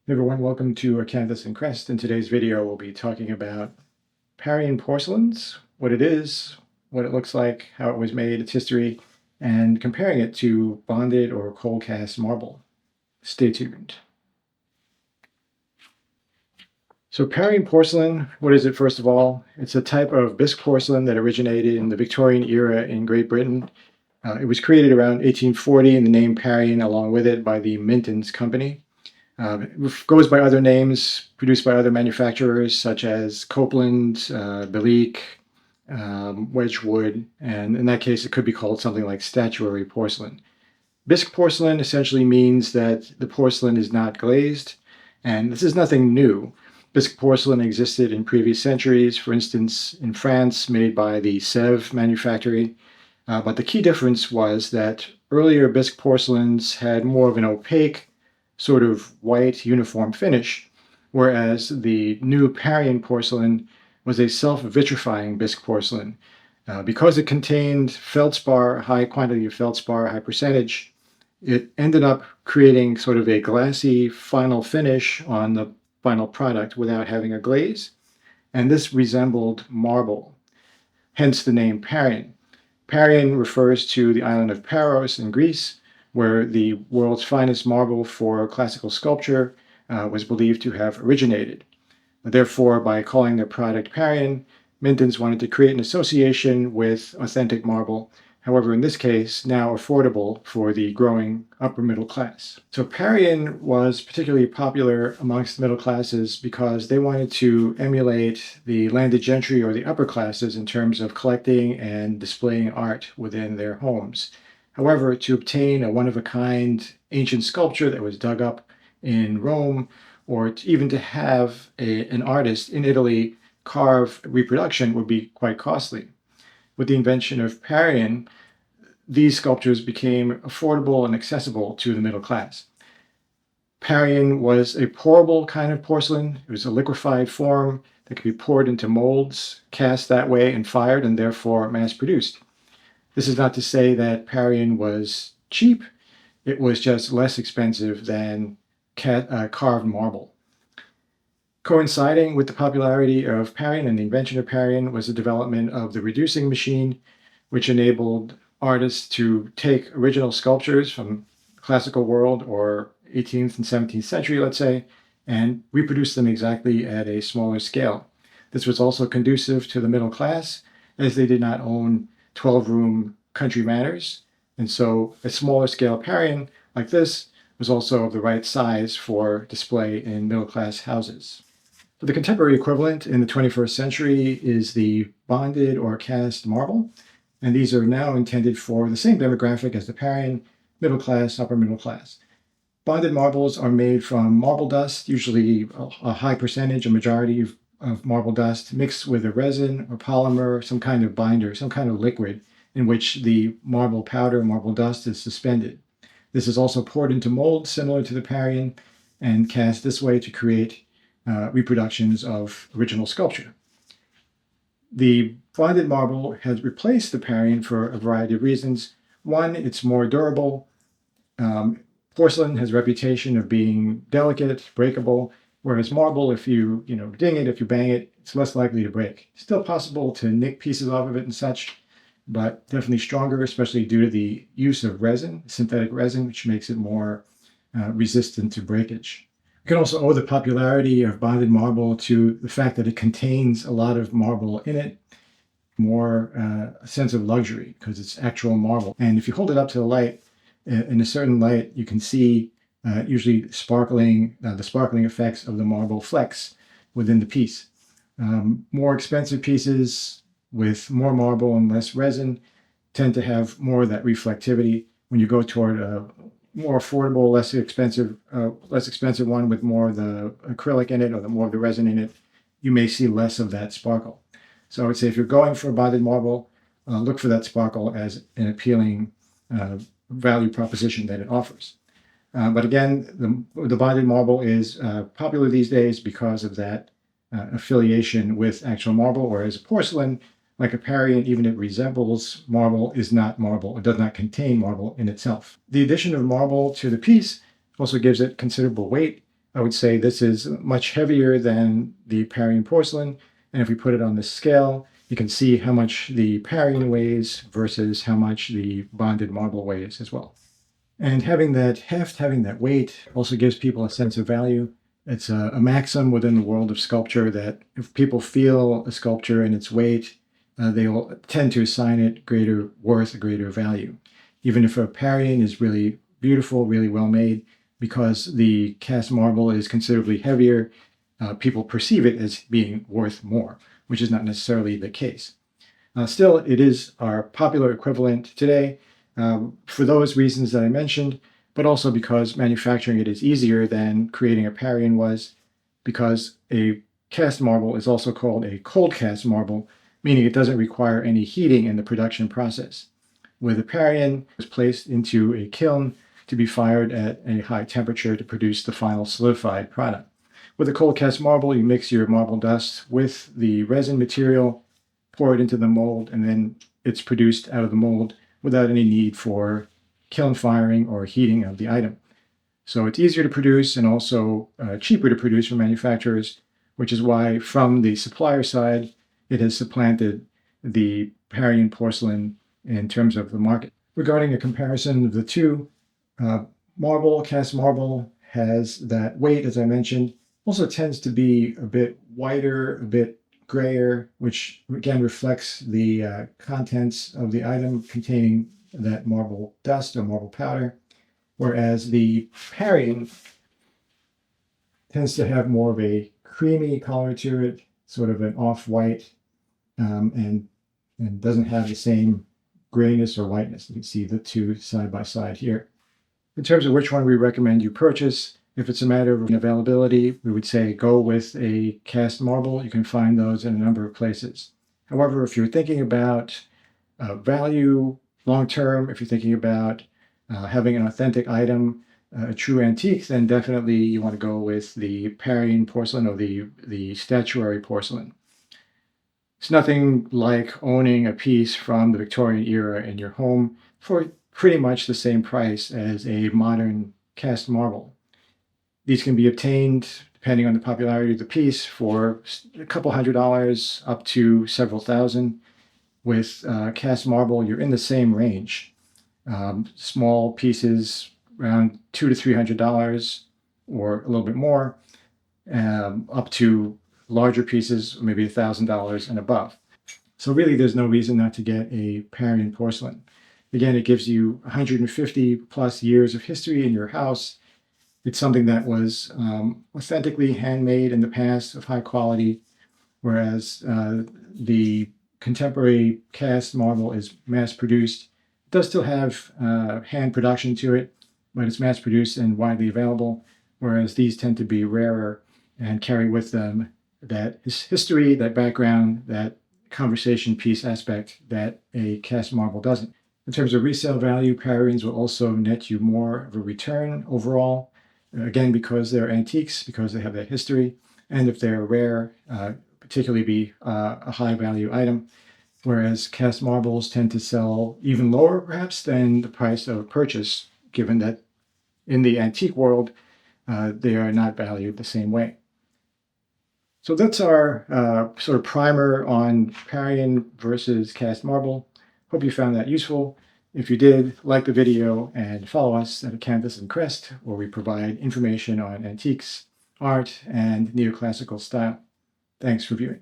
Hey everyone, welcome to Canvas and Crest. In today's video, we'll be talking about Parian porcelains, what it is, what it looks like, how it was made, its history, and comparing it to bonded or cold cast marble. Stay tuned. So Parian porcelain, what is it first of all? It's a type of bisque porcelain that originated in the Victorian era in Great Britain. It was created around 1840 and the name Parian along with it by the Mintons Company. It goes by other names produced by other manufacturers such as Copeland, Belleek, Wedgwood, and in that case it could be called something like statuary porcelain. Bisque porcelain essentially means that the porcelain is not glazed, and this is nothing new. Bisque porcelain existed in previous centuries, for instance in France, made by the Sèvres manufactory. But the key difference was that earlier bisque porcelains had more of an opaque, sort of white uniform finish, whereas the new Parian porcelain was a self-vitrifying bisque porcelain. Because it contained feldspar, high quantity of feldspar, high percentage, it ended up creating sort of a glassy final finish on the final product without having a glaze, and this resembled marble, hence the name Parian. Parian refers to the island of Paros in Greece, where the world's finest marble for classical sculpture was believed to have originated. Therefore, by calling their product Parian, Mintons wanted to create an association with authentic marble, however, in this case, now affordable for the growing upper middle class. So Parian was particularly popular amongst middle classes because they wanted to emulate the landed gentry or the upper classes in terms of collecting and displaying art within their homes. However, to obtain a one-of-a-kind ancient sculpture that was dug up in Rome, or even to have an artist in Italy carve a reproduction would be quite costly. With the invention of Parian, these sculptures became affordable and accessible to the middle class. Parian was a pourable kind of porcelain. It was a liquefied form that could be poured into molds, cast that way, and fired, and therefore mass-produced. This is not to say that Parian was cheap. It was just less expensive than carved marble. Coinciding with the popularity of Parian and the invention of Parian was the development of the reducing machine, which enabled artists to take original sculptures from the classical world or 18th and 17th century, let's say, and reproduce them exactly at a smaller scale. This was also conducive to the middle class, as they did not own 12-room country manors, and so a smaller scale Parian like this was also of the right size for display in middle-class houses. So the contemporary equivalent in the 21st century is the bonded or cast marble, and these are now intended for the same demographic as the Parian, middle class, upper middle class. Bonded marbles are made from marble dust, usually a high percentage, a majority of marble dust, mixed with a resin or polymer, some kind of binder, some kind of liquid in which the marble powder, marble dust is suspended. This is also poured into molds similar to the Parian and cast this way to create reproductions of original sculpture. The bonded marble has replaced the Parian for a variety of reasons. One, it's more durable. Porcelain has a reputation of being delicate, breakable, whereas marble, if you ding it, if you bang it, it's less likely to break. It's still possible to nick pieces off of it and such, but definitely stronger, especially due to the use of resin, synthetic resin, which makes it more resistant to breakage. You can also owe the popularity of bonded marble to the fact that it contains a lot of marble in it, more a sense of luxury because it's actual marble. And if you hold it up to the light, in a certain light, you can see usually the sparkling effects of the marble flecks within the piece. More expensive pieces with more marble and less resin tend to have more of that reflectivity. When you go toward a more affordable, less expensive one with more of the acrylic in it or more of the resin in it, you may see less of that sparkle. So I would say if you're going for a bonded marble, look for that sparkle as an appealing value proposition that it offers. But again, the bonded marble is popular these days because of that affiliation with actual marble, whereas porcelain, like a Parian, even if it resembles marble, is not marble. It does not contain marble in itself. The addition of marble to the piece also gives it considerable weight. I would say this is much heavier than the Parian porcelain. And if we put it on the scale, you can see how much the Parian weighs versus how much the bonded marble weighs as well. And having that heft, having that weight, also gives people a sense of value. It's a maxim within the world of sculpture that if people feel a sculpture and its weight, they will tend to assign it greater worth, greater value. Even if a Parian is really beautiful, really well made, because the cast marble is considerably heavier, people perceive it as being worth more, which is not necessarily the case. Still, it is our popular equivalent today for those reasons that I mentioned, but also because manufacturing it is easier than creating a Parian was, because a cast marble is also called a cold cast marble, meaning it doesn't require any heating in the production process. With a Parian, it's placed into a kiln to be fired at a high temperature to produce the final solidified product. With a cold cast marble, you mix your marble dust with the resin material, pour it into the mold, and then it's produced out of the mold without any need for kiln firing or heating of the item. So it's easier to produce and also cheaper to produce for manufacturers, which is why from the supplier side, it has supplanted the Parian porcelain in terms of the market. Regarding a comparison of the two, cast marble has that weight, as I mentioned, also tends to be a bit whiter, a bit grayer, which again reflects the contents of the item containing that marble dust or marble powder, whereas the Parian tends to have more of a creamy color to it, sort of an off-white, and doesn't have the same grayness or whiteness. You can see the two side by side here. In terms of which one we recommend you purchase, if it's a matter of availability, we would say go with a cast marble. You can find those in a number of places. However, if you're thinking about value long-term, if you're thinking about having an authentic item, a true antique, then definitely you want to go with the Parian porcelain or the statuary porcelain. It's nothing like owning a piece from the Victorian era in your home for pretty much the same price as a modern cast marble. These can be obtained, depending on the popularity of the piece, for a couple $100 up to several thousand. With cast marble, you're in the same range. Small pieces around $200 to $300 or a little bit more, up to larger pieces, maybe $1,000 and above. So really, there's no reason not to get a Parian porcelain. Again, it gives you 150 plus years of history in your house. It's something that was authentically handmade in the past, of high quality, whereas the contemporary cast marble is mass produced. It does still have hand production to it, but it's mass produced and widely available, whereas these tend to be rarer and carry with them that history, that background, that conversation piece aspect that a cast marble doesn't. In terms of resale value, Parians will also net you more of a return overall, again, because they're antiques, because they have that history, and if they're rare, particularly be a high value item, whereas cast marbles tend to sell even lower perhaps than the price of purchase, given that in the antique world, they are not valued the same way. So that's our sort of primer on Parian versus cast marble. Hope you found that useful. If you did, like the video and follow us at Canvas and Crest, where we provide information on antiques, art, and neoclassical style. Thanks for viewing.